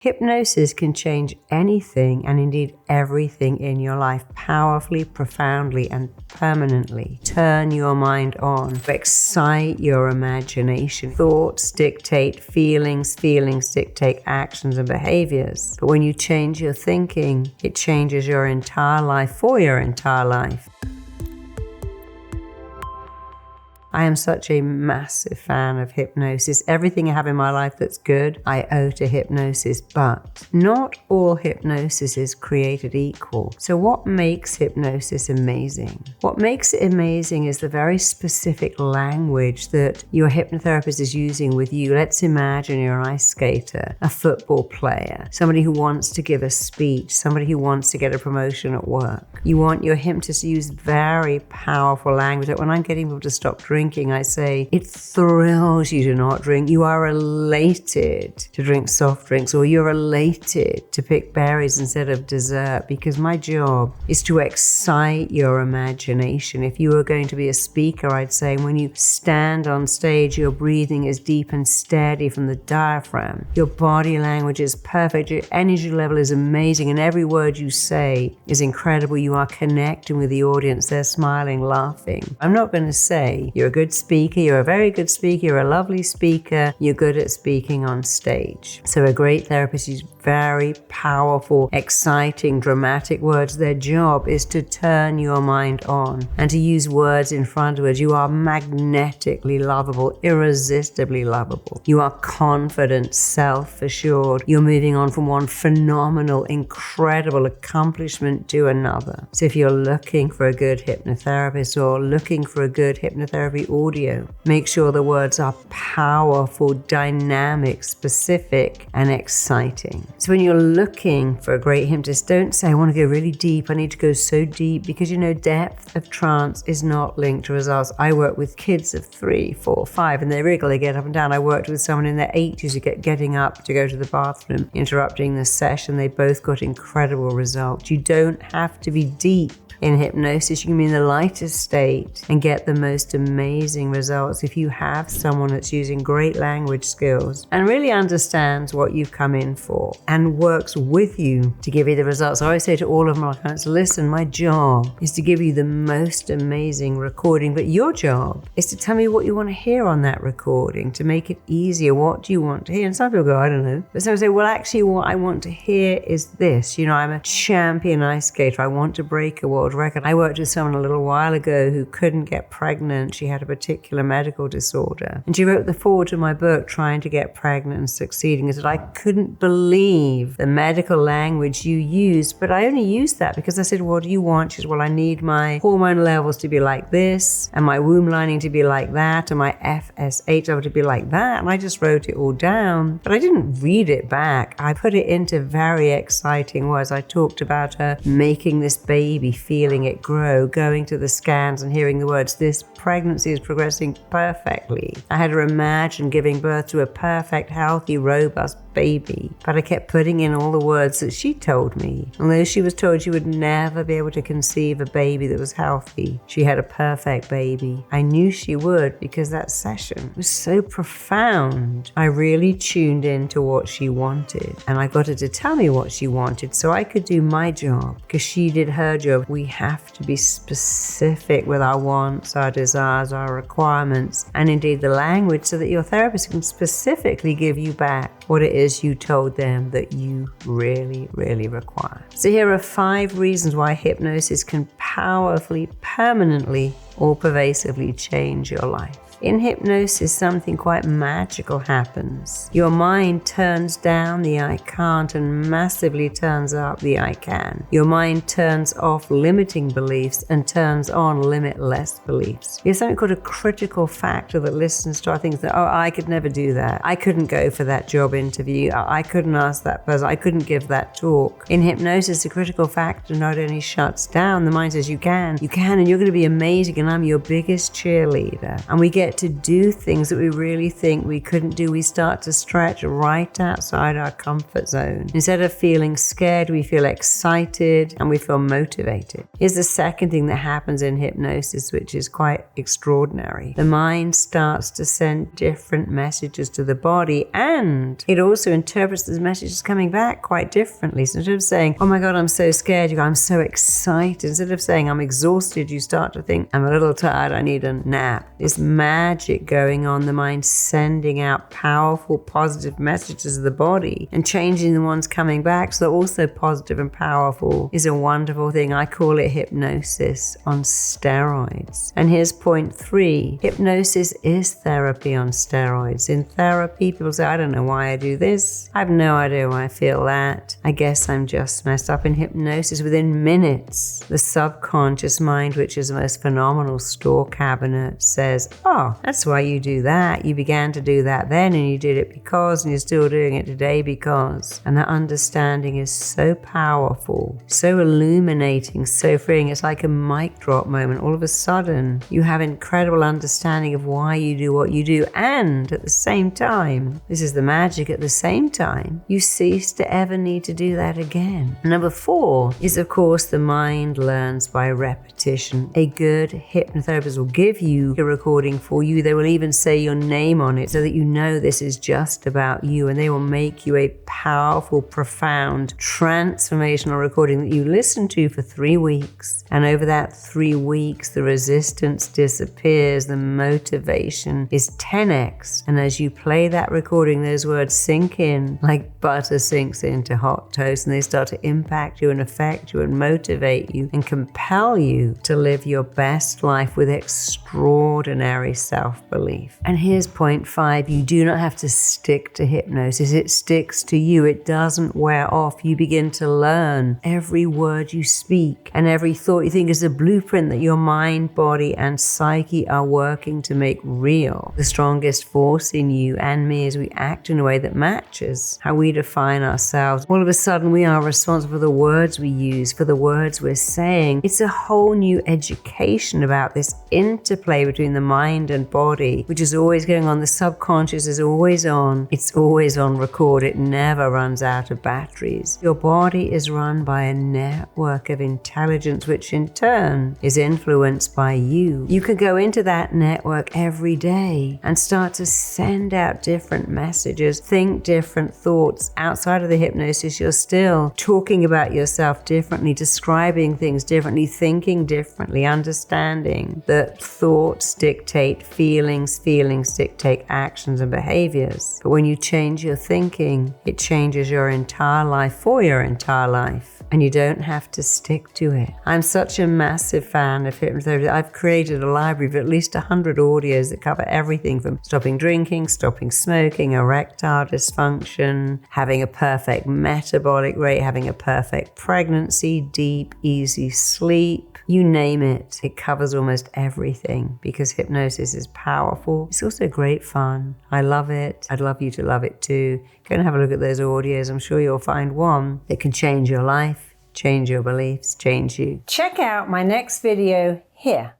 Hypnosis can change anything and indeed everything in your life powerfully, profoundly, and permanently. Turn your mind on, excite your imagination. Thoughts dictate feelings, feelings dictate actions and behaviors. But when you change your thinking, it changes your entire life for your entire life. I am such a massive fan of hypnosis. Everything I have in my life that's good, I owe to hypnosis, but not all hypnosis is created equal. So what makes hypnosis amazing? What makes it amazing is the very specific language that your hypnotherapist is using with you. Let's imagine you're an ice skater, a football player, somebody who wants to give a speech, somebody who wants to get a promotion at work. You want your hypnotist to use very powerful language. Like when I'm getting people to stop drinking, I say, it thrills you to not drink. You are elated to drink soft drinks, or you're elated to pick berries instead of dessert, because my job is to excite your imagination. If you were going to be a speaker, I'd say when you stand on stage, your breathing is deep and steady from the diaphragm. Your body language is perfect. Your energy level is amazing, and every word you say is incredible. You are connecting with the audience. They're smiling, laughing. I'm not going to say you're a good speaker, you're a very good speaker, you're a lovely speaker, you're good at speaking on stage. So a great therapist uses very powerful, exciting, dramatic words. Their job is to turn your mind on and to use words in front of words. You are magnetically lovable, irresistibly lovable. You are confident, self-assured. You're moving on from one phenomenal, incredible accomplishment to another. So if you're looking for a good hypnotherapist or looking for a good hypnotherapy audio, make sure the words are powerful, dynamic, specific, and exciting. So when you're looking for a great hypnotist, don't say, I want to go really deep, I need to go so deep, because depth of trance is not linked to results. I work with kids of 3, 4, 5, and they wriggle, they get up and down. I worked with someone in their 80s who kept getting up to go to the bathroom, interrupting the session. They both got incredible results. You don't have to be deep in hypnosis. You can be in the lightest state and get the most amazing results if you have someone that's using great language skills and really understands what you've come in for and works with you to give you the results. I always say to all of my clients, listen, my job is to give you the most amazing recording, but your job is to tell me what you want to hear on that recording, to make it easier. What do you want to hear? And some people go, I don't know. But some say, well, actually what I want to hear is this. I'm a champion ice skater. I want to break a world record. I worked with someone a little while ago who couldn't get pregnant. She had a particular medical disorder. And she wrote the foreword to my book, Trying to Get Pregnant and Succeeding. And said, I couldn't believe the medical language you used, but I only used that because I said, what do you want? She said, well, I need my hormone levels to be like this, and my womb lining to be like that, and my FSH level to be like that. And I just wrote it all down, but I didn't read it back. I put it into very exciting words. I talked about her making this baby, feeling it grow, going to the scans and hearing the words, this pregnancy is progressing perfectly. I had her imagine giving birth to a perfect, healthy, robust baby. But I kept putting in all the words that she told me. Although she was told she would never be able to conceive a baby that was healthy, she had a perfect baby. I knew she would because that session was so profound. I really tuned into what she wanted, and I got her to tell me what she wanted so I could do my job, because she did her job. We have to be specific with our wants, our desires, our requirements, and indeed the language, so that your therapist can specifically give you back what it is you told them that you really, really require. So here are 5 reasons why hypnosis can powerfully, permanently, or pervasively change your life. In hypnosis, something quite magical happens. Your mind turns down the I can't and massively turns up the I can. Your mind turns off limiting beliefs and turns on limitless beliefs. You have something called a critical factor that listens to our things that, I could never do that. I couldn't go for that job interview. I couldn't ask that person. I couldn't give that talk. In hypnosis, the critical factor not only shuts down, the mind says, you can, and you're going to be amazing, and I'm your biggest cheerleader. And we get get to do things that we really think we couldn't do. We start to stretch right outside our comfort zone. Instead of feeling scared, we feel excited and we feel motivated. Here's the second thing that happens in hypnosis, which is quite extraordinary. The mind starts to send different messages to the body, and it also interprets those messages coming back quite differently. So instead of saying, oh my God, I'm so scared, you go, I'm so excited. Instead of saying, I'm exhausted, you start to think, I'm a little tired, I need a nap. There's magic going on, the mind sending out powerful, positive messages to the body and changing the ones coming back so they're also positive and powerful is a wonderful thing. I call it hypnosis on steroids. And here's point 3. Hypnosis is therapy on steroids. In therapy, people say, I don't know why I do this. I have no idea why I feel that. I guess I'm just messed up. In hypnosis, within minutes, the subconscious mind, which is the most phenomenal store cabinet, says, oh, that's why you do that. You began to do that then, and you did it because, and you're still doing it today because. And that understanding is so powerful, so illuminating, so freeing. It's like a mic drop moment. All of a sudden, you have incredible understanding of why you do what you do. And at the same time, this is the magic, at the same time, you cease to ever need to do that again. Number 4 is, of course, the mind learns by repetition. A good hypnotherapist will give you a recording for you. They will even say your name on it so that you know this is just about you, and they will make you a powerful, profound, transformational recording that you listen to for 3 weeks. And over that 3 weeks, the resistance disappears, the motivation is 10x. And as you play that recording, those words sink in like butter sinks into hot toast, and they start to impact you and affect you and motivate you and compel you to live your best life with extraordinary self-belief. And here's point 5. You do not have to stick to hypnosis. It sticks to you. It doesn't wear off. You begin to learn. Every word you speak and every thought you think is a blueprint that your mind, body, and psyche are working to make real. The strongest force in you and me is we act in a way that matches how we define ourselves. All of a sudden, we are responsible for the words we use, for the words we're saying. It's a whole new education about this interplay between the mind and body, which is always going on. The subconscious is always on. It's always on record. It never runs out of batteries. Your body is run by a network of intelligence, which in turn is influenced by you. You can go into that network every day and start to send out different messages, think different thoughts. Outside of the hypnosis, you're still talking about yourself differently, describing things differently, thinking differently, understanding that thoughts dictate feelings, feelings dictate actions and behaviors. But when you change your thinking, it changes your entire life for your entire life. And you don't have to stick to it. I'm such a massive fan of hypnotherapy. I've created a library of at least 100 audios that cover everything from stopping drinking, stopping smoking, erectile dysfunction, having a perfect metabolic rate, having a perfect pregnancy, deep, easy sleep, you name it. It covers almost everything because hypnosis is powerful. It's also great fun. I love it. I'd love you to love it too. Go and have a look at those audios. I'm sure you'll find one that can change your life, change your beliefs, change you. Check out my next video here.